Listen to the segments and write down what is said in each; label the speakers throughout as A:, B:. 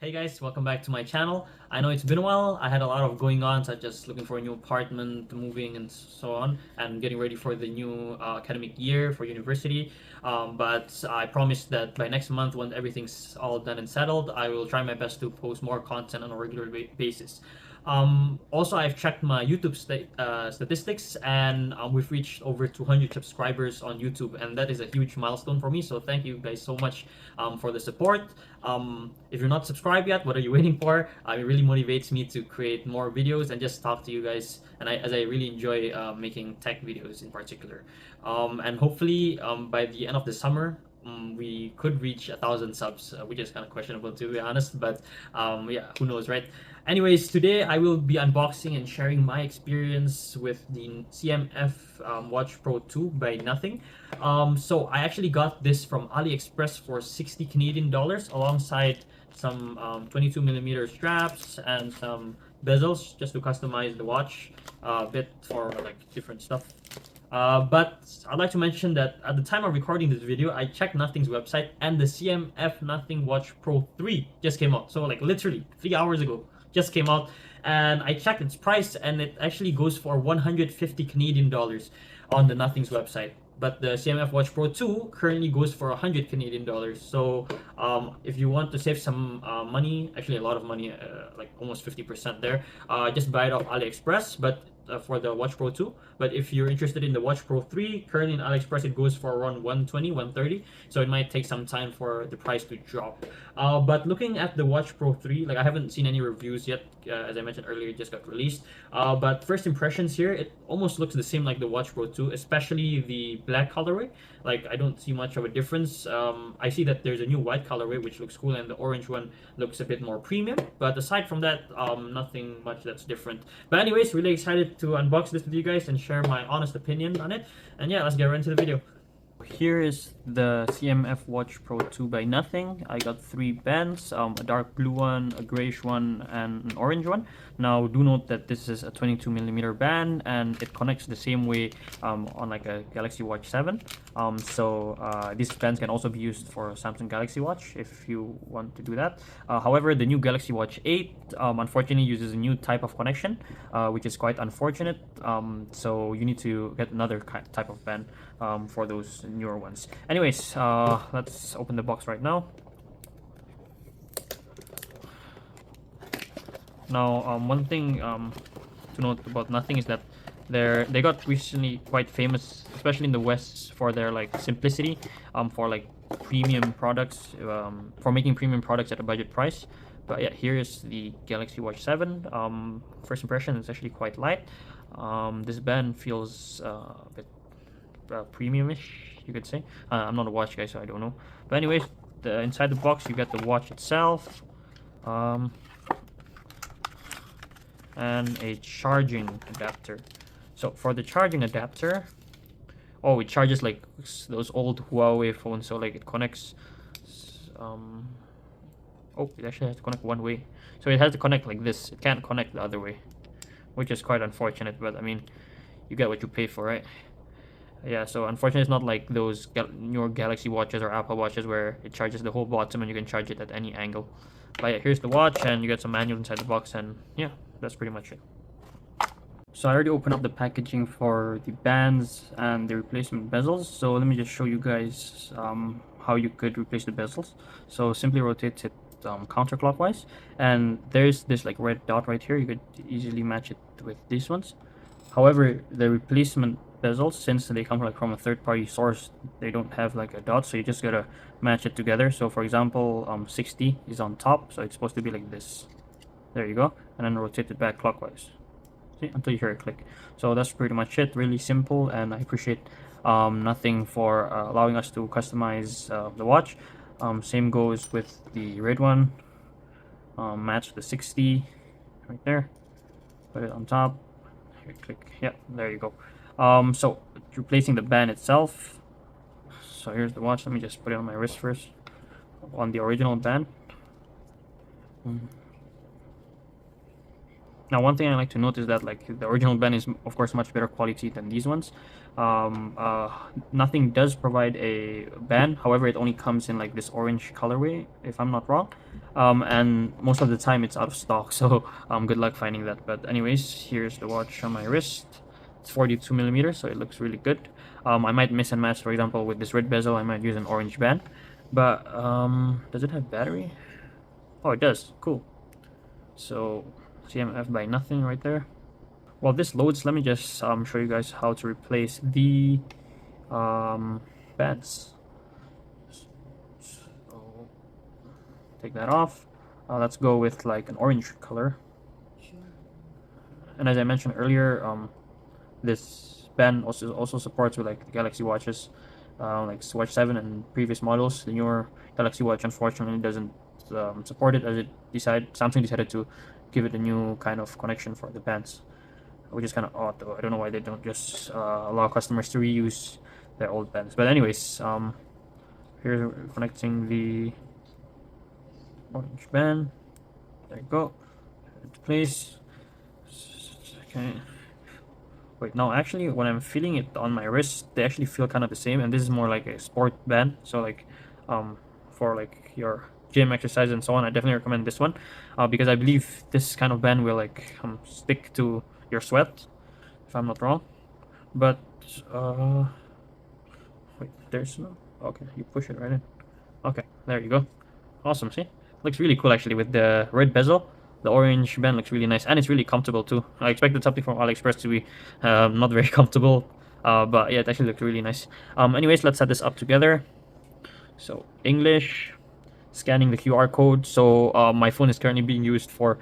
A: Hey guys, welcome back to my channel. I know it's been a while. I had a lot of going on, such as looking for a new apartment, moving, and so on, and getting ready for the new academic year for university. But I promised that by next month, when everything's all done and settled, I will try my best to post more content on a regular basis. Also, I've checked my YouTube statistics, and we've reached over 200 subscribers on YouTube, and that is a huge milestone for me. So thank you guys so much for the support. If you're not subscribed yet, what are you waiting for? It really motivates me to create more videos and just talk to you guys. And as I really enjoy making tech videos in particular. And hopefully by the end of the summer, we could reach 1,000 subs, which is kind of questionable to be honest, but yeah, who knows, right? Anyways, today I will be unboxing and sharing my experience with the CMF Watch Pro 2 by Nothing. So I actually got this from AliExpress for 60 Canadian dollars alongside some 22 millimeter straps and some bezels just to customize the watch a bit for like different stuff. But I'd like to mention that at the time of recording this video, I checked Nothing's website and the CMF Nothing Watch Pro 3 just came out. So like literally 3 hours ago just came out, and I checked its price and it actually goes for 150 Canadian dollars on the Nothing's website. But the CMF Watch Pro 2 currently goes for 100 Canadian dollars. So if you want to save some money, actually a lot of money, like almost 50% there, just buy it off AliExpress. But for the Watch Pro 2. But if you're interested in the Watch Pro 3, currently in AliExpress it goes for around 120, 130. So it might take some time for the price to drop. But looking at the Watch Pro 3, like I haven't seen any reviews yet. As I mentioned earlier, it just got released. But first impressions here, it almost looks the same like the Watch Pro 2, especially the black colorway. Like I don't see much of a difference. I see that there's a new white colorway which looks cool, and the orange one looks a bit more premium. But aside from that, nothing much that's different. But anyways, really excited to unbox this with you guys and share my honest opinion on it. And yeah, let's get right into the video. Here is the CMF Watch Pro 2 by Nothing. I got 3 bands, a dark blue one, a grayish one, and an orange one. Now do note that this is a 22 millimeter band and it connects the same way on like a Galaxy Watch 7. These bands can also be used for Samsung Galaxy Watch if you want to do that. However, the new Galaxy Watch 8 unfortunately uses a new type of connection, which is quite unfortunate. So you need to get another type of band for those newer ones. Anyways, let's open the box right now. Now, one thing to note about Nothing is that they got recently quite famous, especially in the West, for their like simplicity, for like premium products, for making premium products at a budget price. But yeah, here is the Galaxy Watch 7. First impression, it's actually quite light. This band feels a bit premium-ish, you could say. I'm not a watch guy, so I don't know. But anyways, inside the box you get the watch itself, and a charging adapter. So for the charging adapter, oh, it charges like those old Huawei phones. So like it connects. Oh, it actually has to connect one way. So it has to connect like this. It can't connect the other way, which is quite unfortunate. But I mean, you get what you pay for, right? Yeah, so unfortunately it's not like those newer Galaxy watches or Apple watches where it charges the whole bottom and you can charge it at any angle. But yeah, here's the watch and you get some manual inside the box, and yeah, that's pretty much it. So I already opened up the packaging for the bands and the replacement bezels. So let me just show you guys how you could replace the bezels. So simply rotate it counterclockwise, and there's this like red dot right here. You could easily match it with these ones. However, the replacement bezels, since they come from a third-party source, they don't have like a dot, so you just gotta match it together. So for example, 60 is on top, so it's supposed to be like this. There you go, and then rotate it back clockwise. See, until you hear it click. So that's pretty much it. Really simple, and I appreciate Nothing for allowing us to customize the watch. Same goes with the red one. Match the 60 right there. Put it on top. Click. Yeah, there you go. So replacing the band itself. So here's the watch. Let me just put it on my wrist first. On the original band. Now, one thing I like to note is that like the original band is of course much better quality than these ones. Um, uh, Nothing does provide a band. However, it only comes in like this orange colorway, if I'm not wrong. And most of the time it's out of stock. So good luck finding that. But anyways, here's the watch on my wrist. It's 42 millimeters, so it looks really good. I might mix and match, for example, with this red bezel. I might use an orange band. But does it have battery? Oh, it does. Cool. So CMF by nothing right there. While this loads, let me just show you guys how to replace the bands. So take that off. Let's go with like an orange color. And as I mentioned earlier, this band also supports with like the Galaxy watches, like Watch 7 and previous models. The newer Galaxy Watch unfortunately doesn't support it, as Samsung decided to give it a new kind of connection for the bands, which is kind of odd though. I don't know why they don't just allow customers to reuse their old bands. But anyways, here's connecting the orange band. There you go. Into place. Okay. Wait, no, actually, when I'm feeling it on my wrist, they actually feel kind of the same. And this is more like a sport band, so like, for like your gym exercise and so on, I definitely recommend this one, because I believe this kind of band will like stick to your sweat, if I'm not wrong. But wait, there's no. Okay, you push it right in. Okay, there you go. Awesome. See, looks really cool actually with the red bezel. The orange band looks really nice, and it's really comfortable too. I expected something from AliExpress to be not very comfortable, but yeah, it actually looked really nice. Anyways, let's set this up together. So English, scanning the QR code. So my phone is currently being used to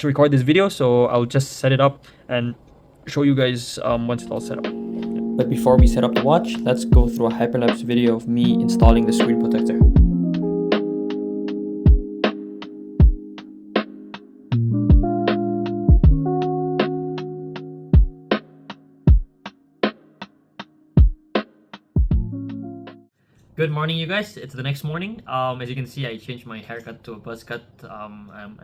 A: record this video, so I'll just set it up and show you guys once it's all set up. But before we set up the watch, let's go through a hyperlapse video of me installing the screen protector. Good morning, you guys. It's the next morning. As you can see, I changed my haircut to a buzz cut, and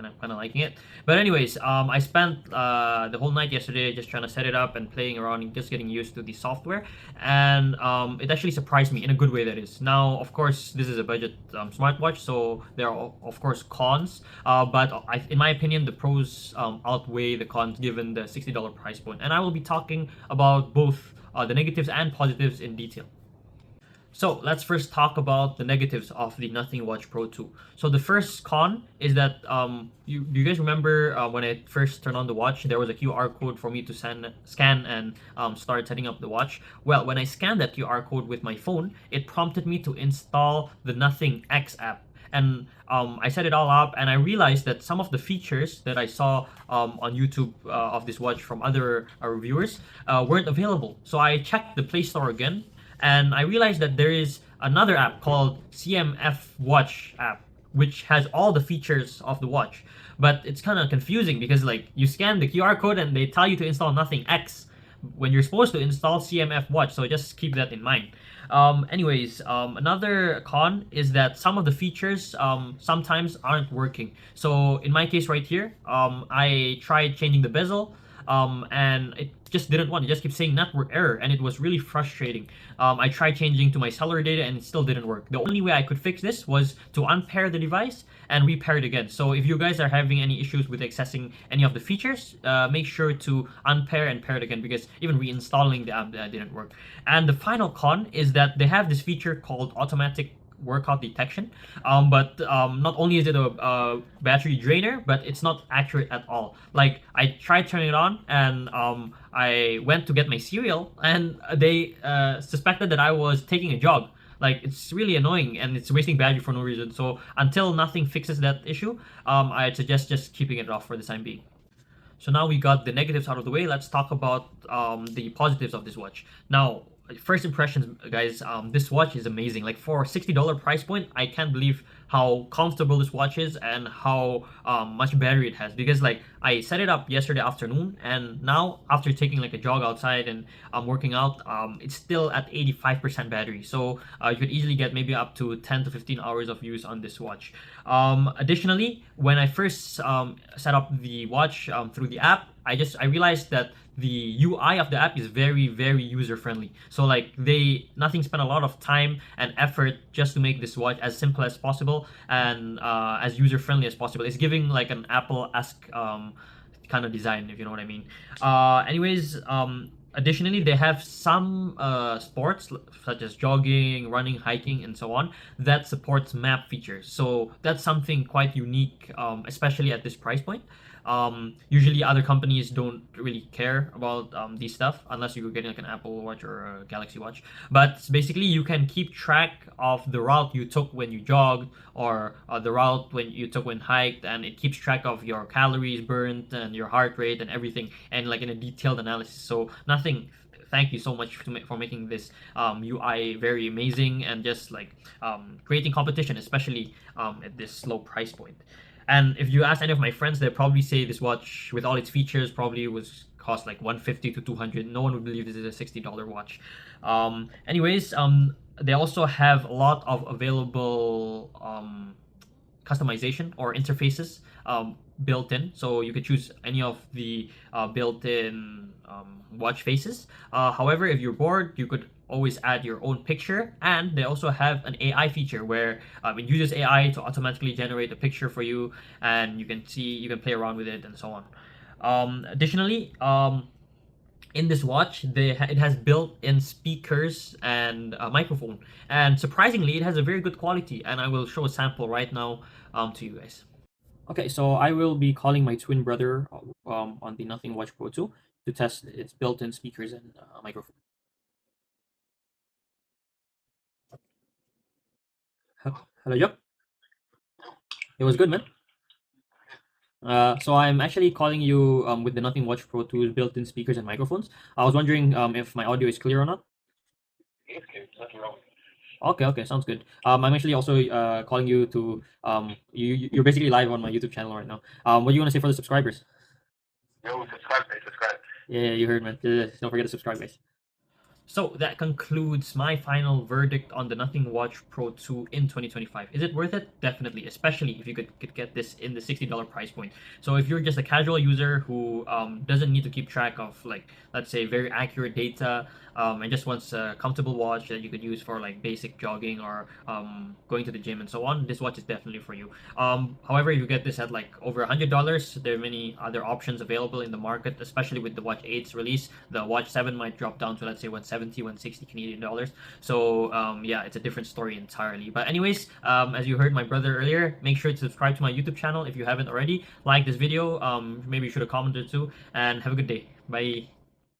A: I'm kind of liking it. But anyways, I spent the whole night yesterday just trying to set it up and playing around and just getting used to the software. And it actually surprised me in a good way, that is. Now, of course, this is a budget smartwatch, so there are, of course, cons. But in my opinion, the pros outweigh the cons given the $60 price point. And I will be talking about both the negatives and positives in detail. So let's first talk about the negatives of the Nothing Watch Pro 2. So the first con is that do you guys remember when I first turned on the watch, there was a QR code for me to scan and start setting up the watch. Well, when I scanned that QR code with my phone, it prompted me to install the Nothing X app. And I set it all up, and I realized that some of the features that I saw on YouTube of this watch from other reviewers weren't available. So I checked the Play Store again, and I realized that there is another app called CMF Watch app, which has all the features of the watch. But it's kind of confusing because like you scan the QR code and they tell you to install Nothing X when you're supposed to install CMF Watch. So just keep that in mind. Anyways, another con is that some of the features sometimes aren't working. So in my case right here, I tried changing the bezel, and it just didn't want. It just keeps saying network error, and it was really frustrating. I tried changing to my cellular data, and it still didn't work. The only way I could fix this was to unpair the device and repair it again. So if you guys are having any issues with accessing any of the features, make sure to unpair and pair it again, because even reinstalling the app didn't work. And the final con is that they have this feature called automatic workout detection, but not only is it a battery drainer, but it's not accurate at all. Like I tried turning it on, and I went to get my cereal, and they suspected that I was taking a jog. Like it's really annoying, and it's wasting battery for no reason. So until Nothing fixes that issue, I'd suggest just keeping it off for the time being. So now we got the negatives out of the way. Let's talk about the positives of this watch. Now, first impressions, guys, this watch is amazing. Like for $60 price point, I can't believe how comfortable this watch is and how much battery it has. Because like I set it up yesterday afternoon, and now after taking like a jog outside and working out, it's still at 85% battery. So you could easily get maybe up to 10 to 15 hours of use on this watch. Additionally, when I first set up the watch through the app, I realized that the UI of the app is very user friendly. So like nothing spent a lot of time and effort just to make this watch as simple as possible and as user friendly as possible. It's giving like an Apple-esque kind of design, if you know what I mean. Additionally, they have some sports such as jogging, running, hiking, and so on that supports map features. So that's something quite unique, especially at this price point. Usually, other companies don't really care about these stuff unless you're getting like an Apple Watch or a Galaxy Watch. But basically, you can keep track of the route you took when you jogged or the route when you took when hiked, and it keeps track of your calories burned and your heart rate and everything, and like in a detailed analysis. So nothing. Thank you so much for making this UI very amazing and just like creating competition, especially at this low price point. And if you ask any of my friends, they'll probably say this watch, with all its features, probably was cost like 150 to 200. No one would believe this is a $60 watch. They also have a lot of available customization or interfaces built in, so you could choose any of the built-in watch faces. However, if you're bored, you could always add your own picture, and they also have an AI feature where it uses AI to automatically generate a picture for you, and you can play around with it and so on. Additionally, in this watch, it has built-in speakers and a microphone, and surprisingly, it has a very good quality. And I will show a sample right now to you guys. Okay, so I will be calling my twin brother on the Nothing Watch Pro 2 to test its built-in speakers and microphone. Hello, yep. It was good, man. So I'm actually calling you with the Nothing Watch Pro 2's built-in speakers and microphones. I was wondering if my audio is clear or not. Okay, okay, sounds good. I'm actually also calling you to you're basically live on my YouTube channel right now. What do you want to say for the subscribers? Yo, subscribe, guys, subscribe. Yeah, you heard, man. Don't forget to subscribe, guys. So that concludes my final verdict on the Nothing Watch Pro 2 in 2025. Is it worth it? Definitely, especially if you could get this in the $60 price point. So if you're just a casual user who doesn't need to keep track of, like, let's say, very accurate data and just wants a comfortable watch that you could use for like basic jogging or going to the gym and so on, this watch is definitely for you. However, if you get this at like over $100, there are many other options available in the market, especially with the Watch 8's release. The Watch 7 might drop down to, let's say, 170, 160 Canadian dollars. So yeah, it's a different story entirely. But anyways, as you heard my brother earlier, make sure to subscribe to my YouTube channel if you haven't already. Like this video, maybe you should have commented too, and have a good day. Bye.